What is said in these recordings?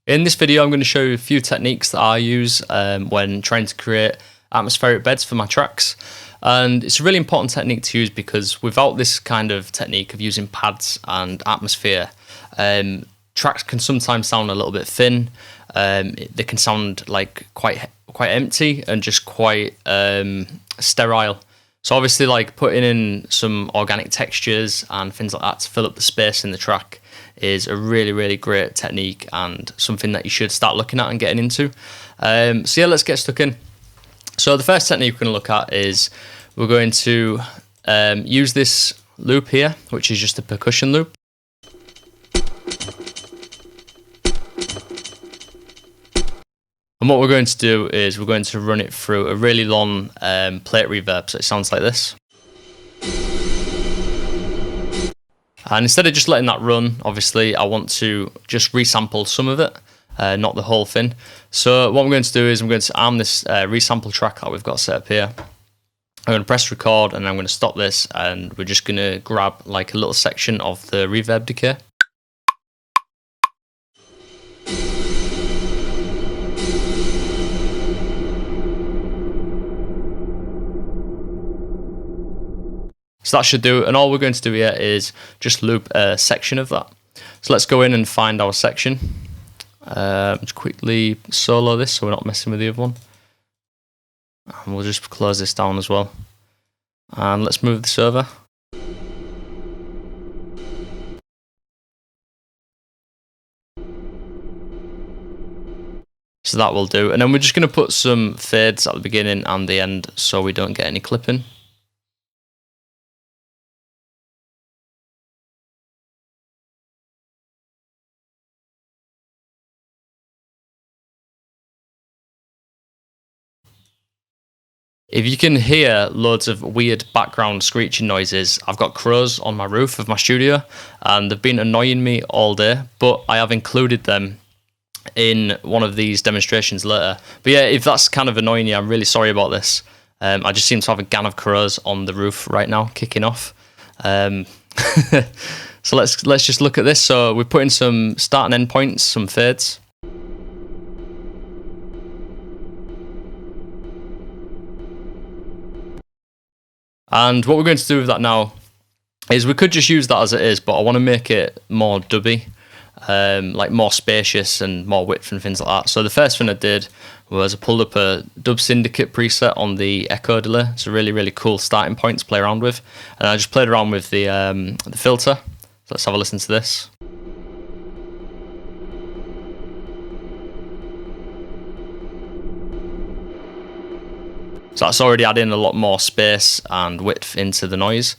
In this video, I'm going to show you a few techniques that I use when trying to create atmospheric beds for my tracks. And it's a really important technique to use because without this kind of technique of using pads and atmosphere, tracks can sometimes sound a little bit thin. They can sound like quite empty and just quite sterile. So obviously, like putting in some organic textures and things like that to fill up the space in the track is a really great technique and something that you should start looking at and getting into. So yeah, let's get stuck in. So the first technique we're going to look at is we're going to use this loop here, which is just a percussion loop. And what we're going to do is we're going to run it through a really long plate reverb, so it sounds like this. And instead of just letting that run, obviously, I want to just resample some of it, not the whole thing. So what I'm going to do is I'm going to arm this resample track that we've got set up here. I'm going to press record and I'm going to stop this, and we're just going to grab like a little section of the reverb decay. So that should do it, and all we're going to do here is just loop a section of that. So let's go in and find our section. Just quickly solo this so we're not messing with the other one. And we'll just close this down as well. And let's move this over. So that will do. And then we're just going to put some fades at the beginning and the end so we don't get any clipping. If you can hear loads of weird background screeching noises, I've got crows on my roof of my studio and they've been annoying me all day, but I have included them in one of these demonstrations later. But yeah, if that's kind of annoying you, I'm really sorry about this. I just seem to have a gang of crows on the roof right now, kicking off. So let's just look at this. So we're putting some start and end points, some fades. And what we're going to do with that now is we could just use that as it is, but I want to make it more dubby, like more spacious and more width and things like that. So the first thing I did was I pulled up a Dub Syndicate preset on the echo delay. It's a really cool starting point to play around with. And I just played around with the filter. So let's have a listen to this. So that's already adding a lot more space and width into the noise.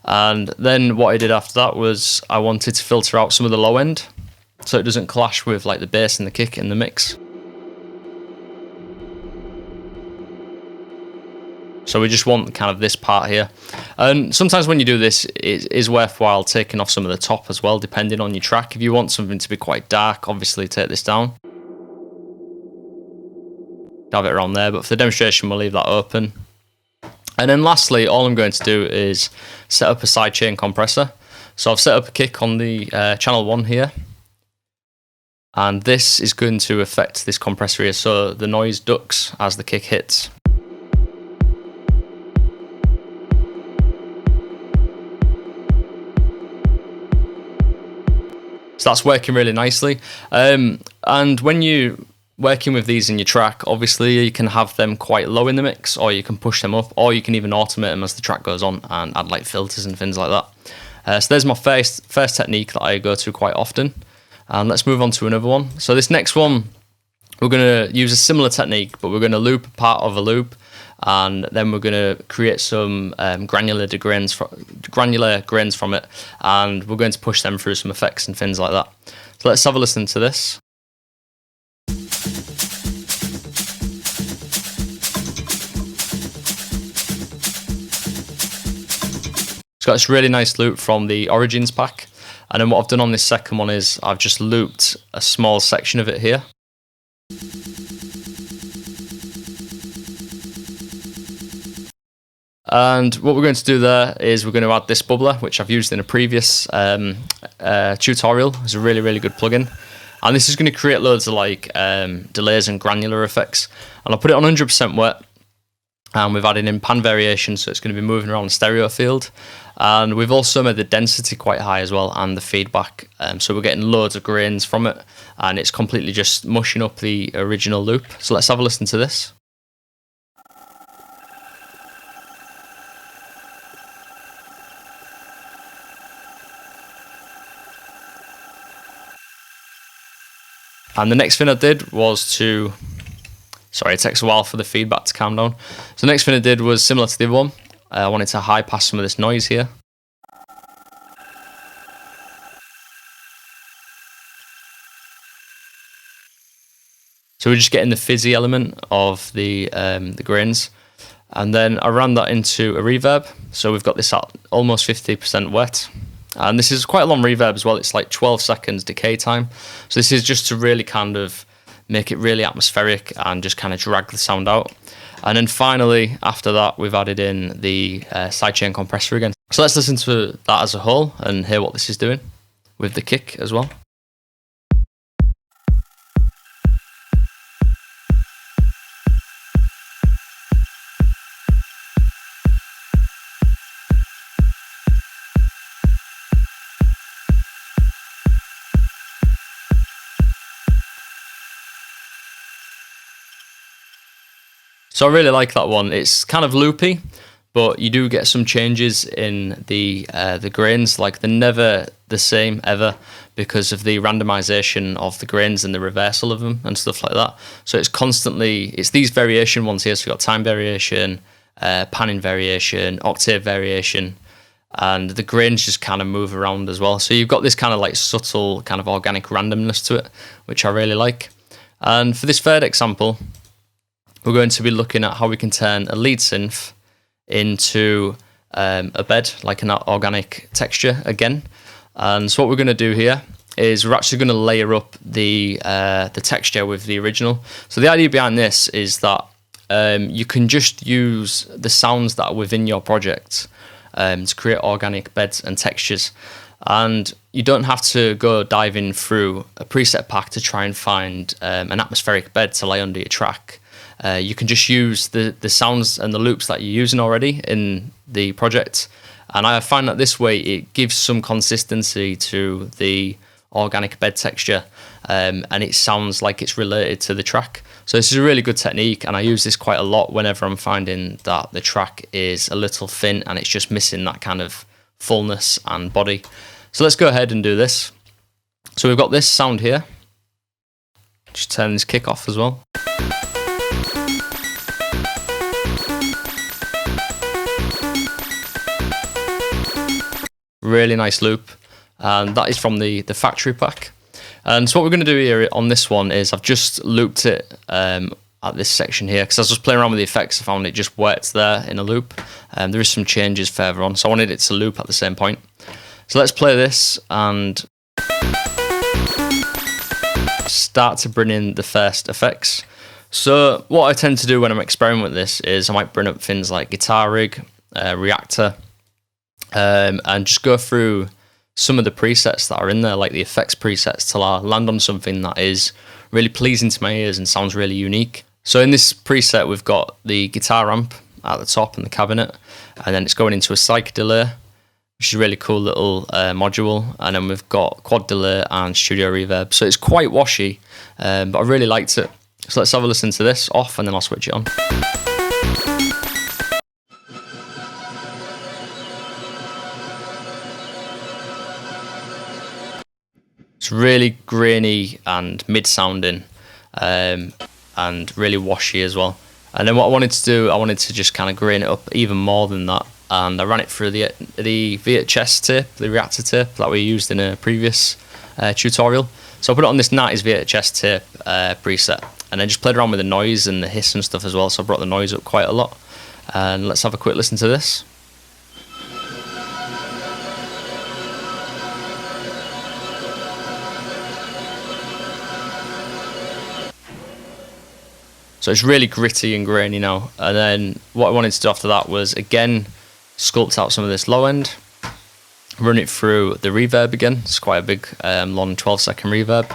And then what I did after that was I wanted to filter out some of the low end so it doesn't clash with like the bass and the kick in the mix. So we just want kind of this part here. And sometimes when you do this, it is worthwhile taking off some of the top as well, depending on your track. If you want something to be quite dark, obviously take this down. Have it around there, but for the demonstration we'll leave that open. And then lastly, all I'm going to do is set up a sidechain compressor. So I've set up a kick on the channel 1 here, and this is going to affect this compressor here so the noise ducks as the kick hits. So that's working really nicely. And when you working with these in your track, obviously you can have them quite low in the mix, or you can push them up, or you can even automate them as the track goes on and add like filters and things like that. So there's my first technique that I go to quite often. And let's move on to another one. So this next one, we're going to use a similar technique, but we're going to loop part of a loop, and then we're going to create some granular grains from it, and we're going to push them through some effects and things like that. So let's have a listen to this. It's got this really nice loop from the Origins pack. And then what I've done on this second one is I've just looped a small section of it here. And what we're going to do there is we're going to add this bubbler, which I've used in a previous tutorial. It's a really good plugin. And this is going to create loads of like delays and granular effects. And I'll put it on 100% wet. And we've added in pan variation, so it's going to be moving around the stereo field. And we've also made the density quite high as well, and the feedback. So we're getting loads of grains from it, and it's completely just mushing up the original loop. So let's have a listen to this. And the next thing I did was to... Sorry, it takes a while for the feedback to calm down. So the next thing I did was similar to the other one. I wanted to high pass some of this noise here. So we're just getting the fizzy element of the grains. And then I ran that into a reverb. So we've got this at almost 50% wet. And this is quite a long reverb as well. It's like 12 seconds decay time. So this is just to really kind of make it really atmospheric and just kind of drag the sound out. And then finally, after that, we've added in the sidechain compressor again. So let's listen to that as a whole and hear what this is doing with the kick as well. So I really like that one. It's kind of loopy, but you do get some changes in the grains. Like they're never the same ever because of the randomization of the grains and the reversal of them and stuff like that. So it's these variation ones here. So we've got time variation, panning variation, octave variation, and the grains just kind of move around as well. So you've got this kind of like subtle kind of organic randomness to it, which I really like. And for this third example, we're going to be looking at how we can turn a lead synth into a bed, like an organic texture again. And so what we're going to do here is we're actually going to layer up the texture with the original. So the idea behind this is that you can just use the sounds that are within your project to create organic beds and textures. And you don't have to go diving through a preset pack to try and find an atmospheric bed to lay under your track. You can just use the sounds and the loops that you're using already in the project. And I find that this way it gives some consistency to the organic bed texture, and it sounds like it's related to the track. So this is a really good technique, and I use this quite a lot whenever I'm finding that the track is a little thin and it's just missing that kind of fullness and body. So let's go ahead and do this. So we've got this sound here. Just turn this kick off as well. Really nice loop, and that is from the factory pack. And so what we're going to do here on this one is I've just looped it at this section here because I was just playing around with the effects. I found it just worked there in a loop, and there is some changes further on, so I wanted it to loop at the same point. So let's play this and start to bring in the first effects. So what I tend to do when I'm experimenting with this is I might bring up things like guitar rig, reactor, and just go through some of the presets that are in there, like the effects presets, till I land on something that is really pleasing to my ears and sounds really unique. So in this preset, we've got the guitar amp at the top and the cabinet, and then it's going into a psych delay, which is a really cool little module, and then we've got quad delay and studio reverb. So it's quite washy, but I really liked it. So let's have a listen to this off, and then I'll switch it on. It's really grainy and mid-sounding, and really washy as well. And then what I wanted to do, I wanted to just kind of grain it up even more than that. And I ran it through the VHS tape, the reactor tape that we used in a previous tutorial. So I put it on this 90s VHS tape preset, and then just played around with the noise and the hiss and stuff as well. So I brought the noise up quite a lot. And let's have a quick listen to this. So it's really gritty and grainy now. And then what I wanted to do after that was, again, sculpt out some of this low end, run it through the reverb again. It's quite a big, long 12-second reverb.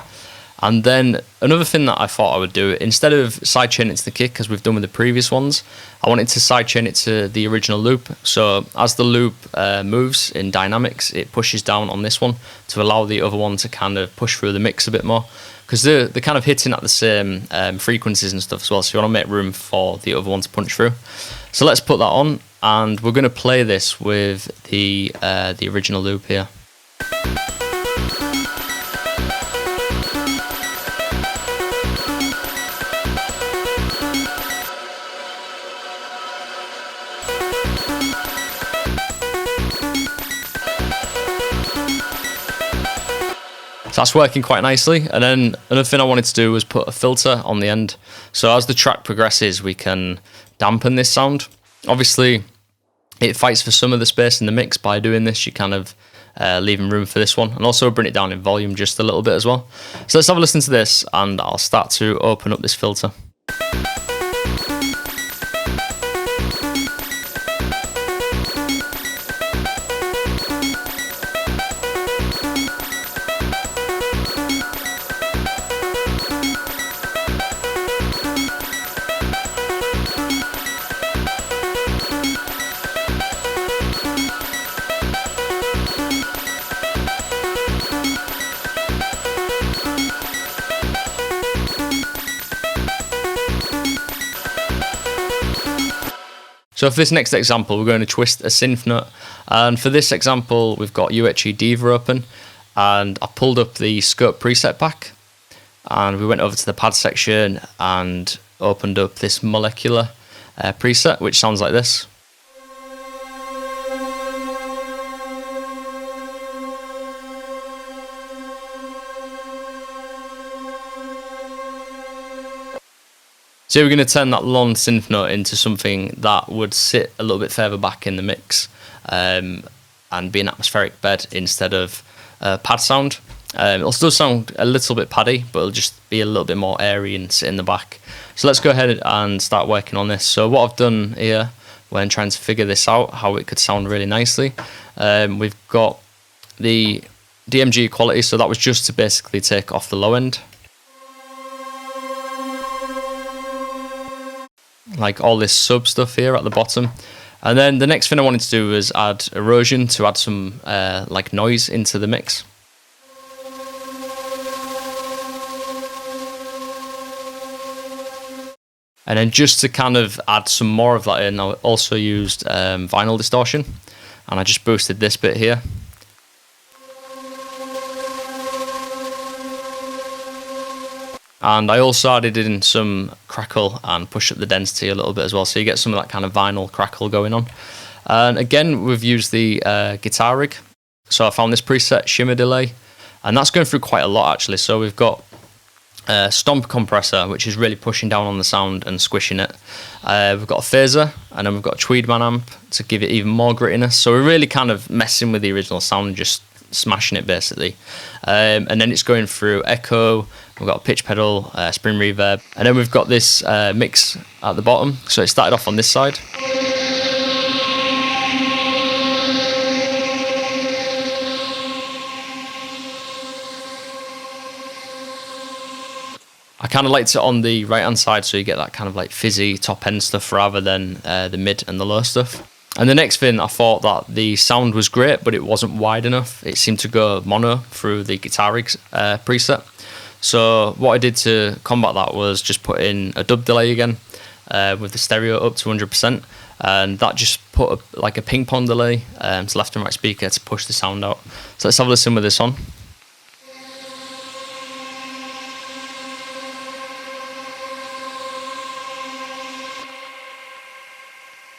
And then another thing that I thought I would do, instead of sidechain it to the kick as we've done with the previous ones, I wanted to sidechain it to the original loop. So as the loop moves in dynamics, it pushes down on this one to allow the other one to kind of push through the mix a bit more. Because they're kind of hitting at the same frequencies and stuff as well, so you want to make room for the other one to punch through. So let's put that on, and we're going to play this with the original loop here. So that's working quite nicely. And then another thing I wanted to do was put a filter on the end. So as the track progresses, we can dampen this sound. Obviously, it fights for some of the space in the mix. By doing this, you kind of leaving room for this one, and also bring it down in volume just a little bit as well. So let's have a listen to this, and I'll start to open up this filter. So for this next example, we're going to twist a synth note. And for this example, we've got UHE Diva open, and I pulled up the scope preset pack, and we went over to the pad section and opened up this molecular preset, which sounds like this. So we're going to turn that long synth note into something that would sit a little bit further back in the mix and be an atmospheric bed instead of pad sound. It'll still sound a little bit paddy, but it'll just be a little bit more airy and sit in the back. So let's go ahead and start working on this. So what I've done here when trying to figure this out, how it could sound really nicely, we've got the DMG equality, so that was just to basically take off the low end. Like all this sub stuff here at the bottom. And then the next thing I wanted to do was add erosion to add some like noise into the mix. And then just to kind of add some more of that in, I also used vinyl distortion, and I just boosted this bit here. And I also added in some crackle and push up the density a little bit as well, so you get some of that kind of vinyl crackle going on. And again, we've used the guitar rig. So I found this preset, Shimmer Delay, and that's going through quite a lot actually. So we've got Stomp compressor, which is really pushing down on the sound and squishing it. We've got a phaser, and then we've got a Tweedman amp to give it even more grittiness. So we're really kind of messing with the original sound and just smashing it basically. And then it's going through echo, we've got a pitch pedal, spring reverb, and then we've got this mix at the bottom. So it started off on this side. I kind of liked it on the right hand side, so you get that kind of like fizzy top end stuff rather than the mid and the low stuff. And the next thing, I thought that the sound was great, but it wasn't wide enough. It seemed to go mono through the guitar rig preset. So what I did to combat that was just put in a dub delay again with the stereo up to 100%, and that just put like a ping pong delay to left and right speaker to push the sound out. So let's have a listen with this on.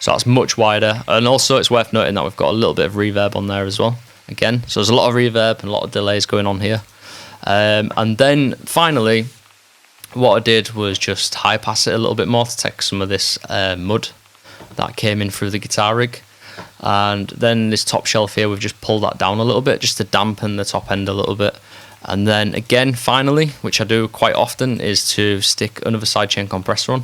So that's much wider, and also it's worth noting that we've got a little bit of reverb on there as well, again. So there's a lot of reverb and a lot of delays going on here. And then finally, what I did was just high pass it a little bit more to take some of this mud that came in through the guitar rig. And then this top shelf here, we've just pulled that down a little bit just to dampen the top end a little bit. And then again, finally, which I do quite often, is to stick another sidechain compressor on.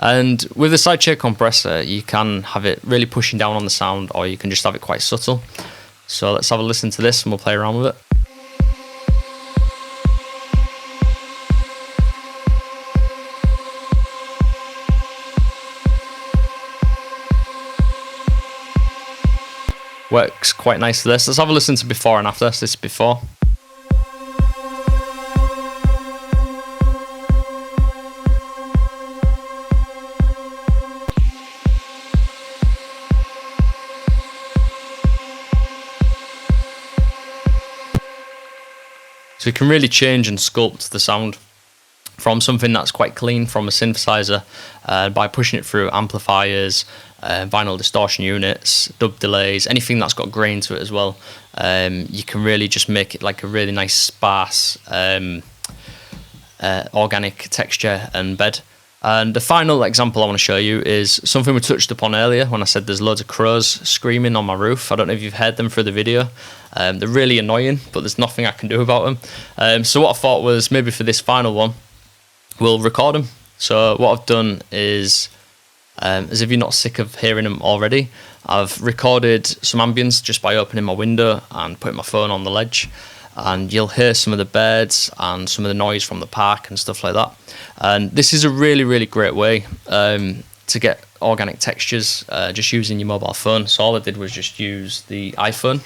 And with the sidechain compressor, you can have it really pushing down on the sound, or you can just have it quite subtle. So let's have a listen to this and we'll play around with it. Works quite nice for this. Let's have a listen to before and after. So this is before. So you can really change and sculpt the sound from something that's quite clean from a synthesizer by pushing it through amplifiers, vinyl distortion units, dub delays, anything that's got grain to it as well. You can really just make it like a really nice sparse organic texture and bed. And the final example I want to show you is something we touched upon earlier when I said there's loads of crows screaming on my roof. I don't know if you've heard them through the video. They're really annoying, but there's nothing I can do about them. So what I thought was maybe for this final one, we'll record them. So what I've done is, as if you're not sick of hearing them already, I've recorded some ambience just by opening my window and putting my phone on the ledge. And you'll hear some of the birds and some of the noise from the park and stuff like that. And this is a really, really great way to get organic textures just using your mobile phone. So all I did was just use the iPhone.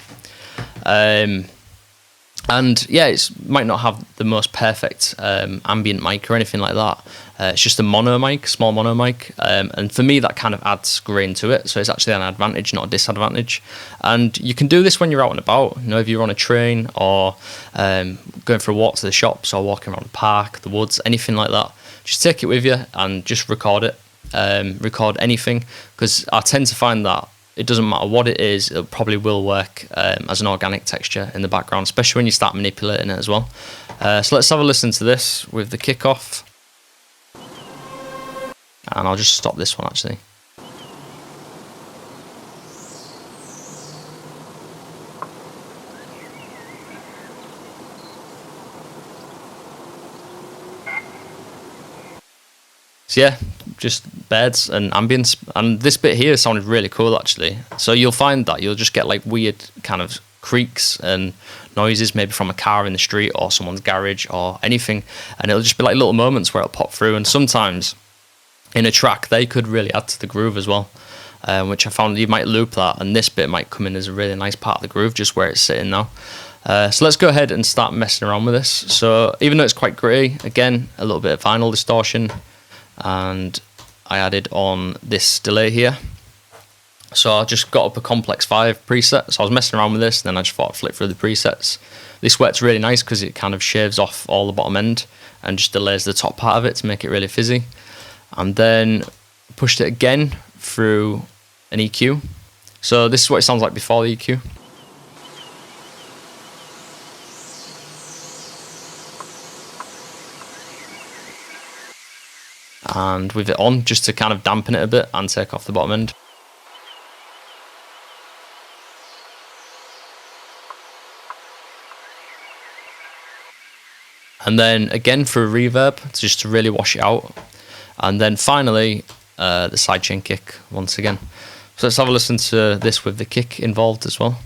And yeah, it might not have the most perfect ambient mic or anything like that. It's just a mono mic, small mono mic. And for me, that kind of adds grain to it. So it's actually an advantage, not a disadvantage. And you can do this when you're out and about. You know, if you're on a train or going for a walk to the shops or walking around the park, the woods, anything like that. Just take it with you and just record it. Record anything, because I tend to find that it doesn't matter what it is, it probably will work as an organic texture in the background, especially when you start manipulating it as well. So let's have a listen to this with the kick off. And I'll just stop this one actually. So yeah, just beds and ambience, and this bit here sounded really cool actually. So you'll find that you'll just get like weird kind of creaks and noises, maybe from a car in the street or someone's garage or anything, and it'll just be like little moments where it'll pop through. And sometimes in a track they could really add to the groove as well, which I found you might loop that and this bit might come in as a really nice part of the groove just where it's sitting now. So let's go ahead and start messing around with this. So even though it's quite gritty, again a little bit of vinyl distortion, and I added on this delay here. So I just got up a Complex 5 preset. So I was messing around with this, and then I just thought I'd flick through the presets. This works really nice because it kind of shaves off all the bottom end and just delays the top part of it to make it really fizzy. And then pushed it again through an EQ. So this is what it sounds like before the EQ. And with it on, just to kind of dampen it a bit and take off the bottom end. And then again for a reverb, just to really wash it out. And then finally, the sidechain kick once again. So let's have a listen to this with the kick involved as well.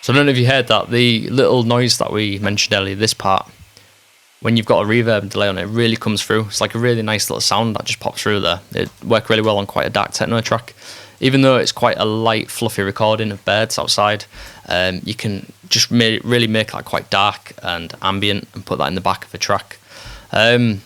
So I don't know if you heard that, the little noise that we mentioned earlier, this part, when you've got a reverb and delay on it, it really comes through. It's like a really nice little sound that just pops through there. It worked really well on quite a dark techno track. Even though it's quite a light, fluffy recording of birds outside, you can just really make that quite dark and ambient and put that in the back of a track. So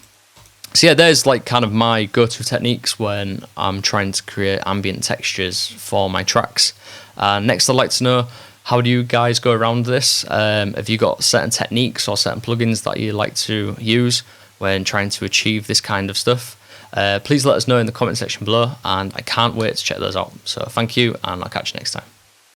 yeah, there's like kind of my go-to techniques when I'm trying to create ambient textures for my tracks. Next, I'd like to know, how do you guys go around this? Have you got certain techniques or certain plugins that you like to use when trying to achieve this kind of stuff? Please let us know in the comment section below, and I can't wait to check those out. So thank you, and I'll catch you next time.